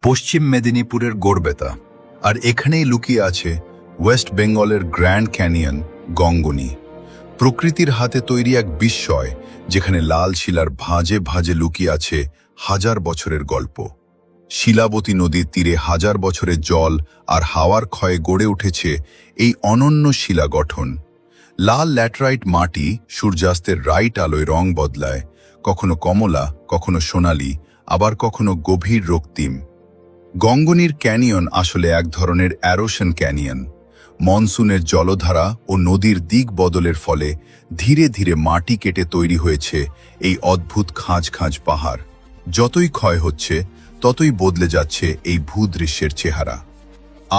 পশ্চিম মেদিনীপুরের গড়বেতা, আর এখানেই লুকিয়ে আছে ওয়েস্ট বেঙ্গলের গ্র্যান্ড ক্যানিয়ন গঙ্গনি। প্রকৃতির হাতে তৈরি এক বিস্ময়, যেখানে লাল শিলার ভাঁজে ভাঁজে লুকিয়ে আছে হাজার বছরের গল্প। শিলাবতী নদীর তীরে হাজার বছরের জল আর হাওয়ার ক্ষয়ে গড়ে উঠেছে এই অনন্য শিলা গঠন। লাল ল্যাটেরাইট মাটি সূর্যাস্তের রাইট আলোয় রং বদলায়, কখনো কমলা, কখনো সোনালি, আবার কখনো গভীর রক্তিম। গঙ্গনির ক্যানিয়ন আসলে এক ধরনের অ্যারোশন ক্যানিয়ন। মনসুনের জলধারা ও নদীর দিক বদলের ফলে ধীরে ধীরে মাটি কেটে তৈরি হয়েছে এই অদ্ভুত খাঁজ খাঁজ পাহাড়। যতই ক্ষয় হচ্ছে ততই বদলে যাচ্ছে এই ভূদৃশ্যের চেহারা।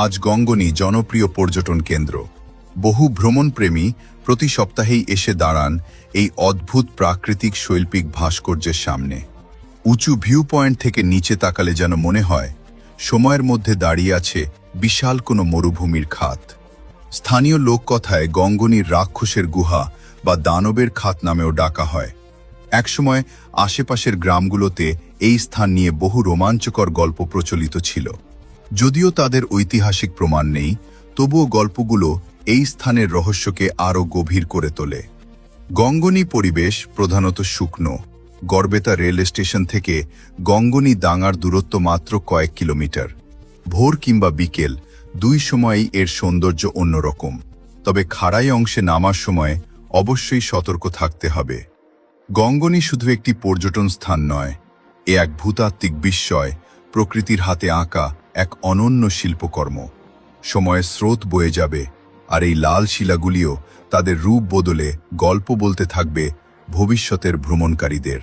আজ গঙ্গনি জনপ্রিয় পর্যটন কেন্দ্র। বহু ভ্রমণপ্রেমী প্রতি সপ্তাহেই এসে দাঁড়ান এই অদ্ভুত প্রাকৃতিক শৈল্পিক ভাস্কর্যের সামনে। উঁচু ভিউ পয়েন্ট থেকে নিচে তাকালে যেন মনে হয় সময়ের মধ্যে দাঁড়িয়ে আছে বিশাল কোনো মরুভূমির খাত। স্থানীয় লোককথায় গঙ্গনির রাক্ষসের গুহা বা দানবের খাত নামেও ডাকা হয়। একসময় আশেপাশের গ্রামগুলোতে এই স্থান নিয়ে বহু রোমাঞ্চকর গল্প প্রচলিত ছিল। যদিও তাদের ঐতিহাসিক প্রমাণ নেই, তবুও গল্পগুলো এই স্থানের রহস্যকে আরও গভীর করে তোলে। গঙ্গনি পরিবেশ প্রধানত শুকনো। গড়বেতা রেল স্টেশন থেকে গঙ্গনি ডাঙার দূরত্ব মাত্র কয়েক কিলোমিটার। ভোর কিংবা বিকেল দুই সময়ই এর সৌন্দর্য অন্যরকম, তবে খাড়াই অংশে নামার সময় অবশ্যই সতর্ক থাকতে হবে। গঙ্গনি শুধু একটি পর্যটন স্থান নয়, এ এক ভূতাত্ত্বিক বিস্ময়, প্রকৃতির হাতে আঁকা এক অনন্য শিল্পকর্ম। সময়ের স্রোত বয়ে যাবে, আর এই লাল শিলাগুলিও তাদের রূপ বদলে গল্প বলতে থাকবে ভবিষ্যতের ভ্রমণকারীদের।